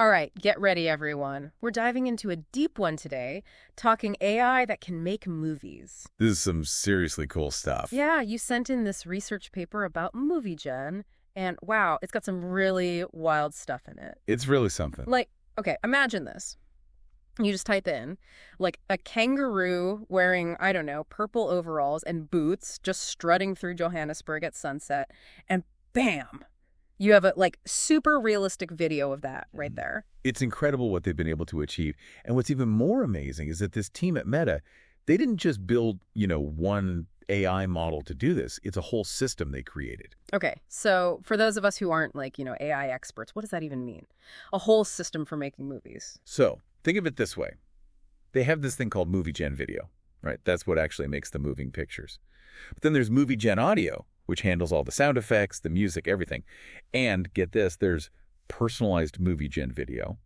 All right, get ready, everyone. We're diving into a deep one today, talking AI that can make movies. This is some seriously cool stuff. Yeah, you sent in this research paper about movie gen, and wow, it's got some really wild stuff in it. It's really something. Like, okay, imagine this. You just type in, like, a kangaroo wearing, I don't know, purple overalls and boots, just strutting through Johannesburg at sunset, and bam! You have a, like, super realistic video of that right there. It's incredible what they've been able to achieve. And what's even more amazing is that this team at Meta, they didn't just build, one AI model to do this. It's a whole system they created. Okay, so for those of us who aren't, like, AI experts, what does that even mean? A whole system for making movies. So think of it this way. They have this thing called movie gen video, right? That's what actually makes the moving pictures. But then there's movie gen audio, which handles all the sound effects, the music, everything. And get this, there's personalized movie gen video.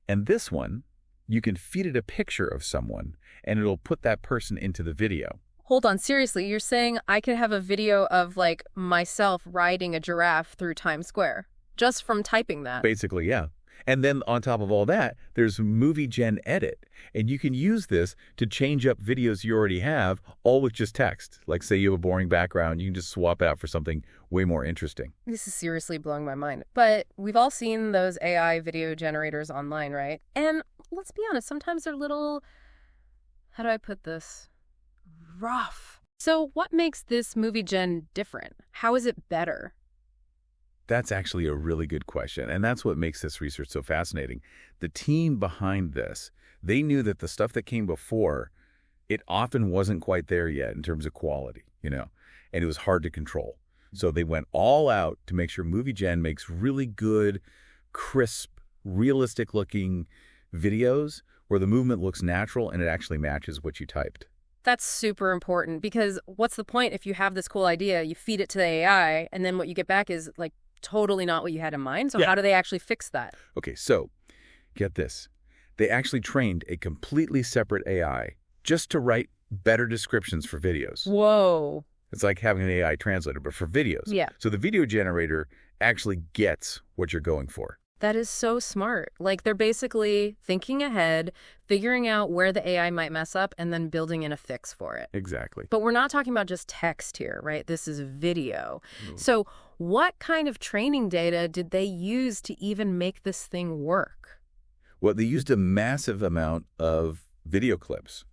And this one, you can feed it a picture of someone, and it'll put that person into the video. Hold on, seriously, you're saying I could have a video of, like, myself riding a giraffe through Times Square just from typing that? Basically, yeah. And then on top of all that, there's Movie Gen Edit. And you can use this to change up videos you already have, all with just text. Like, say you have a boring background, you can just swap it out for something way more interesting. This is seriously blowing my mind. But we've all seen those AI video generators online, right? And let's be honest, sometimes they're little, how do I put this? Rough. So what makes this movie gen different? How is it better? That's actually a really good question, and that's what makes this research so fascinating. The team behind this, they knew that the stuff that came before, it often wasn't quite there yet in terms of quality, and it was hard to control. So they went all out to make sure Movie Gen makes really good, crisp, realistic-looking videos where the movement looks natural and it actually matches what you typed. That's super important because what's the point if you have this cool idea, you feed it to the AI, and then what you get back is, like, totally not what you had in mind. So how do they actually fix that? Okay, so get this. They actually trained a completely separate AI just to write better descriptions for videos. Whoa. It's like having an AI translator, but for videos. Yeah. So the video generator actually gets what you're going for. That is so smart. Like, they're basically thinking ahead, figuring out where the AI might mess up, and then building in a fix for it. Exactly. But we're not talking about just text here, right? This is video. So what kind of training data did they use to even make this thing work? Well, they used a massive amount of video clips.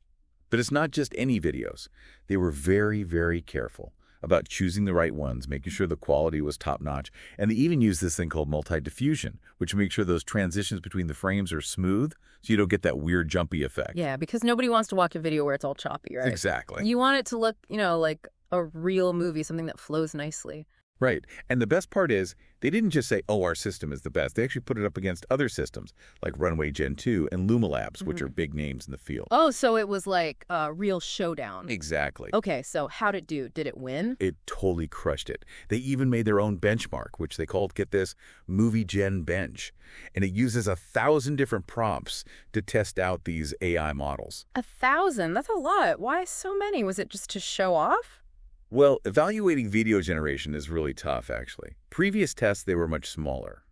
But it's not just any videos. They were very, very careful about choosing the right ones, making sure the quality was top-notch. And they even use this thing called multi-diffusion, which makes sure those transitions between the frames are smooth so you don't get that weird jumpy effect. Yeah, because nobody wants to watch a video where it's all choppy, right? Exactly. You want it to look, like a real movie, something that flows nicely. Right. And the best part is they didn't just say, oh, our system is the best. They actually put it up against other systems like Runway Gen 2 and Luma Labs, which are big names in the field. Oh, so it was like a real showdown. Exactly. Okay, so how'd it do? Did it win? It totally crushed it. They even made their own benchmark, which they called, get this, Movie Gen Bench. And it uses 1,000 different prompts to test out these AI models. 1,000? That's a lot. Why so many? Was it just to show off? Well, evaluating video generation is really tough, actually. Previous tests, they were much smaller.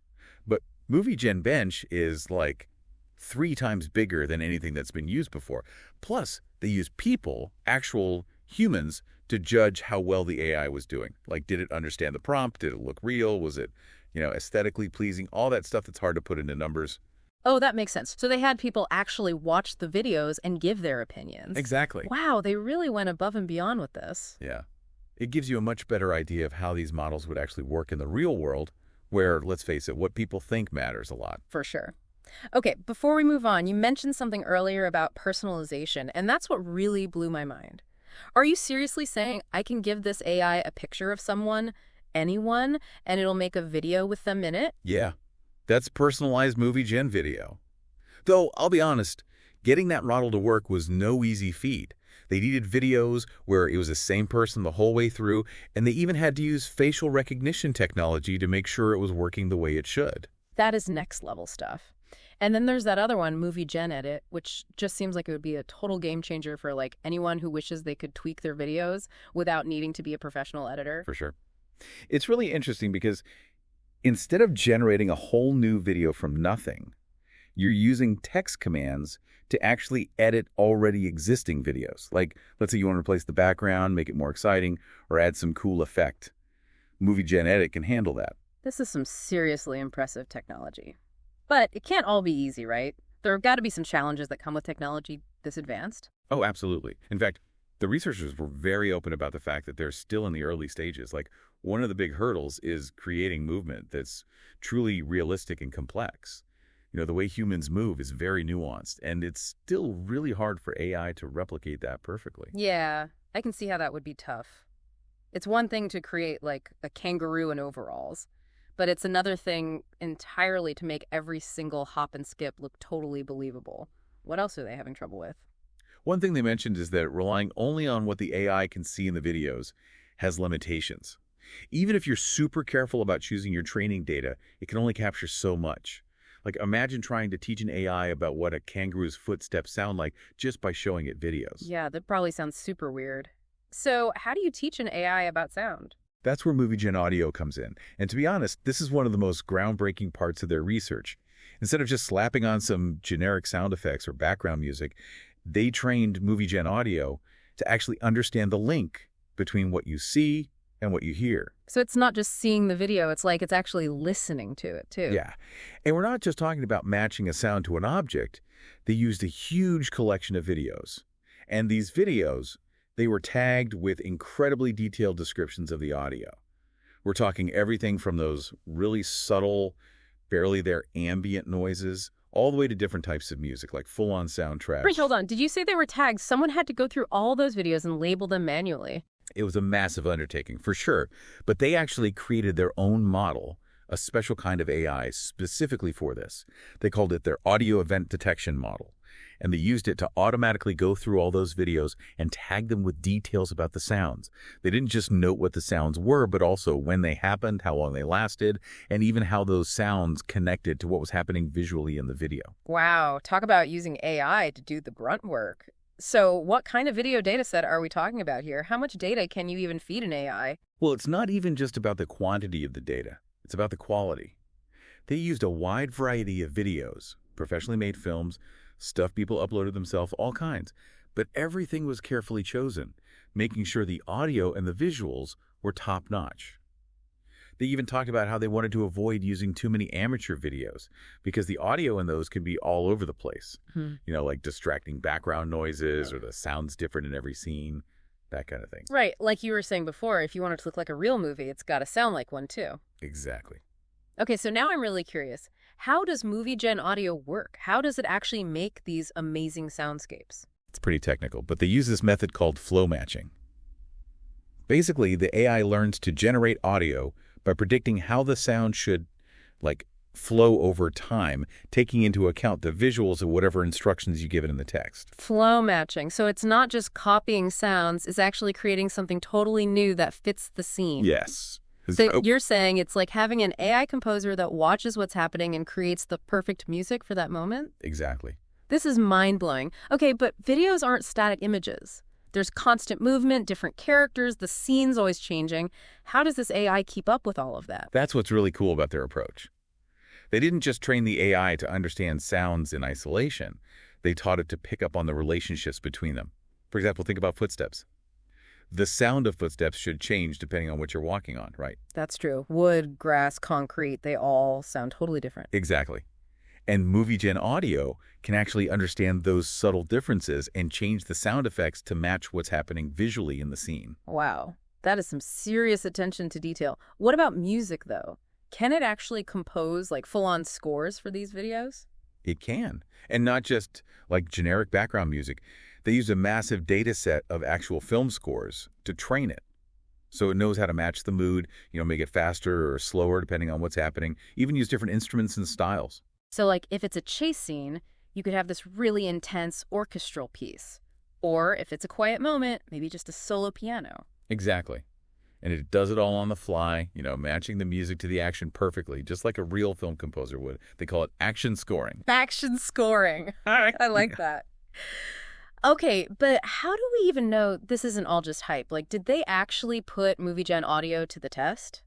But Movie Gen Bench is like 3 times bigger than anything that's been used before. Plus, they use people, actual humans, to judge how well the AI was doing. Like, did it understand the prompt? Did it look real? Was it, aesthetically pleasing? All that stuff that's hard to put into numbers. Oh, that makes sense. So they had people actually watch the videos and give their opinions. Exactly. Wow, they really went above and beyond with this. Yeah. It gives you a much better idea of how these models would actually work in the real world, where, let's face it, what people think matters a lot. For sure. Okay, before we move on, you mentioned something earlier about personalization, and that's what really blew my mind. Are you seriously saying I can give this AI a picture of someone, anyone, and it'll make a video with them in it? Yeah, that's personalized Movie Gen video. Though, I'll be honest, getting that model to work was no easy feat. They needed videos where it was the same person the whole way through, and they even had to use facial recognition technology to make sure it was working the way it should. That is next level stuff. And then there's that other one, Movie Gen Edit, which just seems like it would be a total game changer for, like, anyone who wishes they could tweak their videos without needing to be a professional editor. For sure. It's really interesting because instead of generating a whole new video from nothing, You're using text commands to actually edit already existing videos. Like, let's say you want to replace the background, make it more exciting, or add some cool effect. Movie Gen Edit can handle that. This is some seriously impressive technology. But it can't all be easy, right? There have got to be some challenges that come with technology this advanced. Oh, absolutely. In fact, the researchers were very open about the fact that they're still in the early stages. Like, one of the big hurdles is creating movement that's truly realistic and complex. The way humans move is very nuanced, and it's still really hard for AI to replicate that perfectly. Yeah, I can see how that would be tough. It's one thing to create, like, a kangaroo in overalls, but it's another thing entirely to make every single hop and skip look totally believable. What else are they having trouble with? One thing they mentioned is that relying only on what the AI can see in the videos has limitations. Even if you're super careful about choosing your training data, it can only capture so much. Like, imagine trying to teach an AI about what a kangaroo's footsteps sound like just by showing it videos. Yeah, that probably sounds super weird. So, how do you teach an AI about sound? That's where Movie Gen Audio comes in. And to be honest, this is one of the most groundbreaking parts of their research. Instead of just slapping on some generic sound effects or background music, they trained Movie Gen Audio to actually understand the link between what you see and what you hear. So it's not just seeing the video, it's like it's actually listening to it, too. Yeah. And we're not just talking about matching a sound to an object. They used a huge collection of videos. And these videos, they were tagged with incredibly detailed descriptions of the audio. We're talking everything from those really subtle, barely there ambient noises, all the way to different types of music, like full-on soundtracks. Wait, hold on. Did you say they were tagged? Someone had to go through all those videos and label them manually. It was a massive undertaking, for sure, but they actually created their own model, a special kind of AI specifically for this. They called it their audio event detection model, and they used it to automatically go through all those videos and tag them with details about the sounds. They didn't just note what the sounds were, but also when they happened, how long they lasted, and even how those sounds connected to what was happening visually in the video. Wow, talk about using AI to do the grunt work. So what kind of video data set are we talking about here? How much data can you even feed an AI? Well, it's not even just about the quantity of the data. It's about the quality. They used a wide variety of videos, professionally made films, stuff people uploaded themselves, all kinds. But everything was carefully chosen, making sure the audio and the visuals were top-notch. They even talked about how they wanted to avoid using too many amateur videos because the audio in those can be all over the place. Like distracting background noises or the sounds different in every scene, that kind of thing. Right, like you were saying before, if you want it to look like a real movie, it's got to sound like one too. Exactly. Okay, so now I'm really curious. How does Movie Gen Audio work? How does it actually make these amazing soundscapes? It's pretty technical, but they use this method called flow matching. Basically, the AI learns to generate audio by predicting how the sound should, flow over time, taking into account the visuals of whatever instructions you give it in the text. Flow matching. So it's not just copying sounds, it's actually creating something totally new that fits the scene. Yes. So you're saying it's like having an AI composer that watches what's happening and creates the perfect music for that moment? Exactly. This is mind-blowing. Okay, but videos aren't static images. There's constant movement, different characters, the scene's always changing. How does this AI keep up with all of that? That's what's really cool about their approach. They didn't just train the AI to understand sounds in isolation. They taught it to pick up on the relationships between them. For example, think about footsteps. The sound of footsteps should change depending on what you're walking on, right? That's true. Wood, grass, concrete, they all sound totally different. Exactly. And Movie Gen Audio can actually understand those subtle differences and change the sound effects to match what's happening visually in the scene. Wow. That is some serious attention to detail. What about music, though? Can it actually compose, full-on scores for these videos? It can. And not just, generic background music. They use a massive data set of actual film scores to train it. So it knows how to match the mood, make it faster or slower depending on what's happening, even use different instruments and styles. So, if it's a chase scene, you could have this really intense orchestral piece. Or if it's a quiet moment, maybe just a solo piano. Exactly. And it does it all on the fly, matching the music to the action perfectly, just like a real film composer would. They call it action scoring. Action scoring. I like that. Okay, but how do we even know this isn't all just hype? Did they actually put Movie Gen Audio to the test?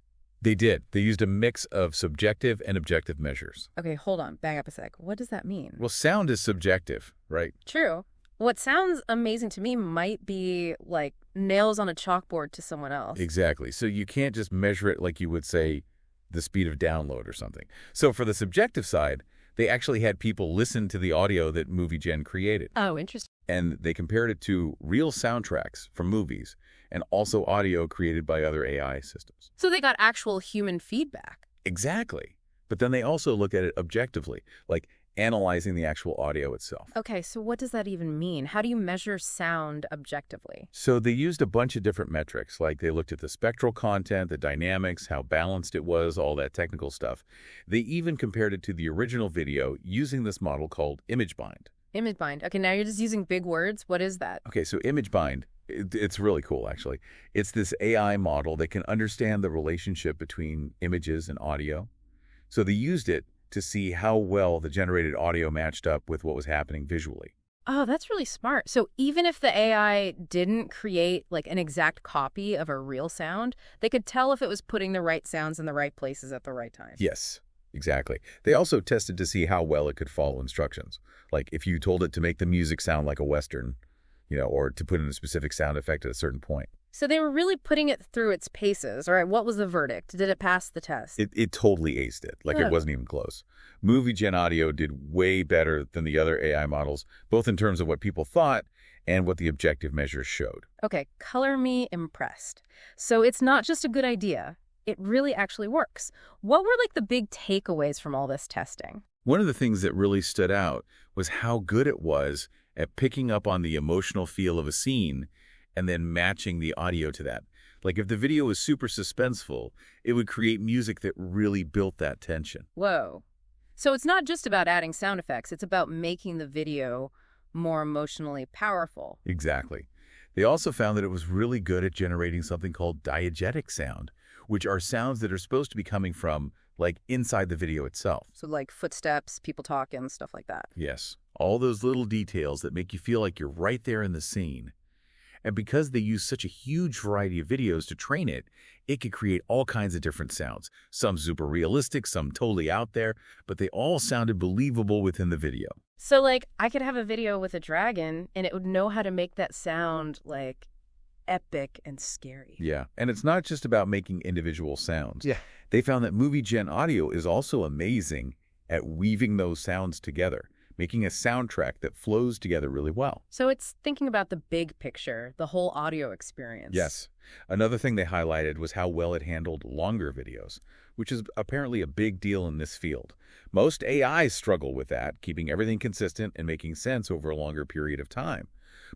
They did. They used a mix of subjective and objective measures. Okay, hold on. Back up a sec. What does that mean? Well, sound is subjective, right? True. What sounds amazing to me might be like nails on a chalkboard to someone else. Exactly. So you can't just measure it like you would say the speed of download or something. So for the subjective side, they actually had people listen to the audio that MovieGen created. Oh, interesting. And they compared it to real soundtracks from movies and also audio created by other AI systems. So they got actual human feedback. Exactly. But then they also look at it objectively, like analyzing the actual audio itself. Okay, so what does that even mean? How do you measure sound objectively? So they used a bunch of different metrics, like they looked at the spectral content, the dynamics, how balanced it was, all that technical stuff. They even compared it to the original video using this model called image bind. Image bind. Okay, now you're just using big words. What is that? Okay, so image bind, it's really cool, actually. It's this AI model that can understand the relationship between images and audio. So they used it to see how well the generated audio matched up with what was happening visually. Oh, that's really smart. So even if the AI didn't create like an exact copy of a real sound, they could tell if it was putting the right sounds in the right places at the right time. Yes, exactly. They also tested to see how well it could follow instructions. Like if you told it to make the music sound like a Western, or to put in a specific sound effect at a certain point. So they were really putting it through its paces. All right, what was the verdict? Did it pass the test? It totally aced it. Like it wasn't even close. MovieGen Audio did way better than the other AI models, both in terms of what people thought and what the objective measures showed. Okay, color me impressed. So it's not just a good idea. It really actually works. What were like the big takeaways from all this testing? One of the things that really stood out was how good it was at picking up on the emotional feel of a scene and then matching the audio to that. Like if the video was super suspenseful, it would create music that really built that tension. Whoa. So it's not just about adding sound effects, it's about making the video more emotionally powerful. Exactly. They also found that it was really good at generating something called diegetic sound, which are sounds that are supposed to be coming from, like, inside the video itself. So like footsteps, people talking, stuff like that. Yes. All those little details that make you feel like you're right there in the scene. And because they use such a huge variety of videos to train it, it could create all kinds of different sounds. Some super realistic, some totally out there, but they all sounded believable within the video. So like I could have a video with a dragon and it would know how to make that sound like epic and scary. Yeah, and it's not just about making individual sounds. Yeah. They found that MovieGen Audio is also amazing at weaving those sounds together, making a soundtrack that flows together really well. So it's thinking about the big picture, the whole audio experience. Yes. Another thing they highlighted was how well it handled longer videos, which is apparently a big deal in this field. Most AIs struggle with that, keeping everything consistent and making sense over a longer period of time.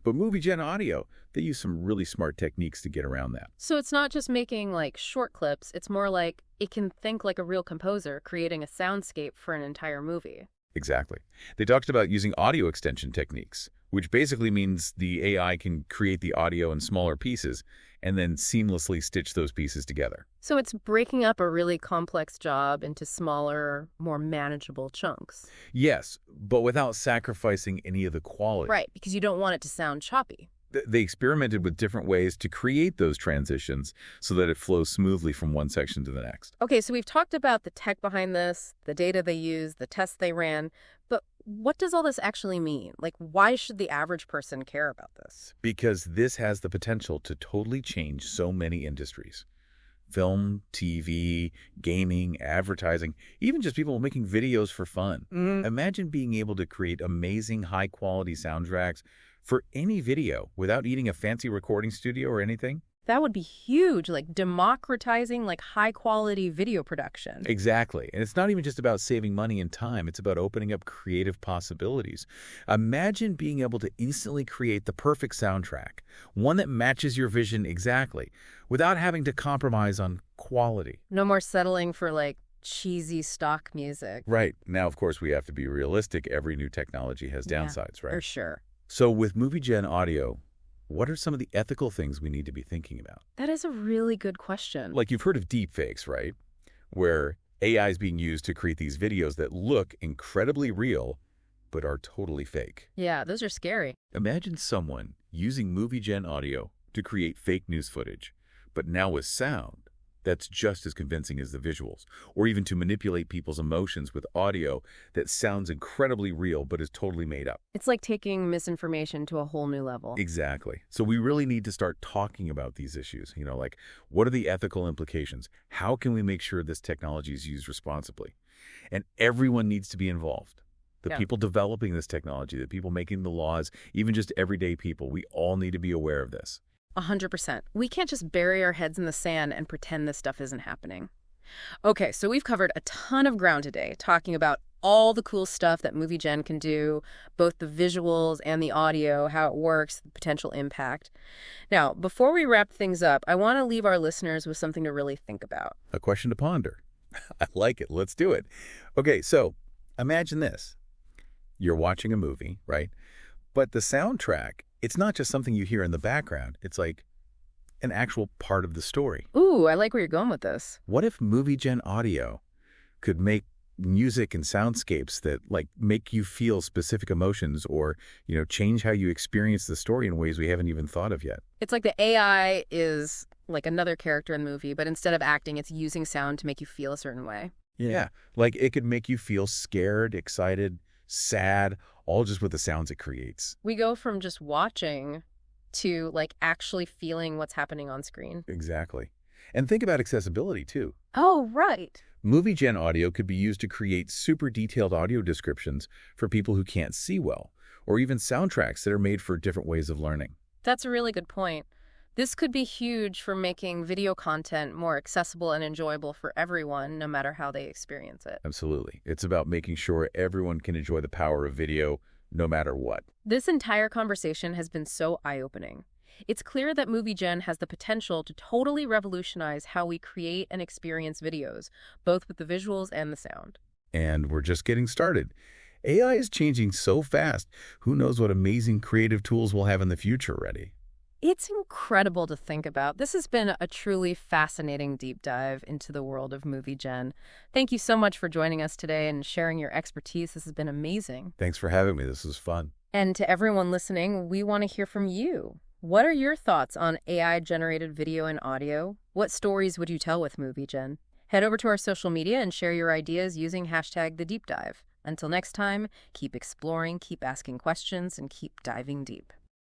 But MovieGen Audio, they use some really smart techniques to get around that. So it's not just making like short clips, it's more like it can think like a real composer, creating a soundscape for an entire movie. Exactly. They talked about using audio extension techniques, which basically means the AI can create the audio in smaller pieces and then seamlessly stitch those pieces together. So it's breaking up a really complex job into smaller, more manageable chunks. Yes, but without sacrificing any of the quality. Right, because you don't want it to sound choppy. They experimented with different ways to create those transitions so that it flows smoothly from one section to the next. Okay, so we've talked about the tech behind this, the data they used, the tests they ran, but what does all this actually mean? Like, why should the average person care about this? Because this has the potential to totally change so many industries. Film, TV, gaming, advertising, even just people making videos for fun. Imagine being able to create amazing, high-quality soundtracks for any video without needing a fancy recording studio or anything. That would be huge, like democratizing like high-quality video production. Exactly. And it's not even just about saving money and time. It's about opening up creative possibilities. Imagine being able to instantly create the perfect soundtrack, one that matches your vision exactly, without having to compromise on quality. No more settling for like cheesy stock music. Right. Now, of course, we have to be realistic. Every new technology has downsides, right? For sure. So with MovieGen Audio, what are some of the ethical things we need to be thinking about? That is a really good question. Like you've heard of deepfakes, right? Where AI is being used to create these videos that look incredibly real, but are totally fake. Yeah, those are scary. Imagine someone using MovieGen Audio to create fake news footage, but now with sound that's just as convincing as the visuals, or even to manipulate people's emotions with audio that sounds incredibly real but is totally made up. It's like taking misinformation to a whole new level. Exactly. So we really need to start talking about these issues, like what are the ethical implications? How can we make sure this technology is used responsibly? And everyone needs to be involved. The Yeah. people developing this technology, the people making the laws, even just everyday people, we all need to be aware of this. 100%. We can't just bury our heads in the sand and pretend this stuff isn't happening. Okay, so we've covered a ton of ground today, talking about all the cool stuff that Movie Gen can do, both the visuals and the audio, how it works, the potential impact. Now, before we wrap things up, I want to leave our listeners with something to really think about. A question to ponder. I like it. Let's do it. Okay, so imagine this. You're watching a movie, right? But the soundtrack, it's not just something you hear in the background. It's like an actual part of the story. Ooh, I like where you're going with this. What if Movie Gen Audio could make music and soundscapes that make you feel specific emotions or, change how you experience the story in ways we haven't even thought of yet? It's like the AI is like another character in the movie, but instead of acting, it's using sound to make you feel a certain way. Yeah. Like it could make you feel scared, excited, sad, all just with the sounds it creates. We go from just watching to actually feeling what's happening on screen. Exactly. And think about accessibility too. Oh, right. Movie Gen Audio could be used to create super detailed audio descriptions for people who can't see well, or even soundtracks that are made for different ways of learning. That's a really good point. This could be huge for making video content more accessible and enjoyable for everyone, no matter how they experience it. Absolutely. It's about making sure everyone can enjoy the power of video no matter what. This entire conversation has been so eye-opening. It's clear that Movie Gen has the potential to totally revolutionize how we create and experience videos, both with the visuals and the sound. And we're just getting started. AI is changing so fast. Who knows what amazing creative tools we'll have in the future already? It's incredible to think about. This has been a truly fascinating deep dive into the world of Movie Gen. Thank you so much for joining us today and sharing your expertise. This has been amazing. Thanks for having me. This was fun. And to everyone listening, we want to hear from you. What are your thoughts on AI-generated video and audio? What stories would you tell with Movie Gen? Head over to our social media and share your ideas using #TheDeepDive. Until next time, keep exploring, keep asking questions, and keep diving deep.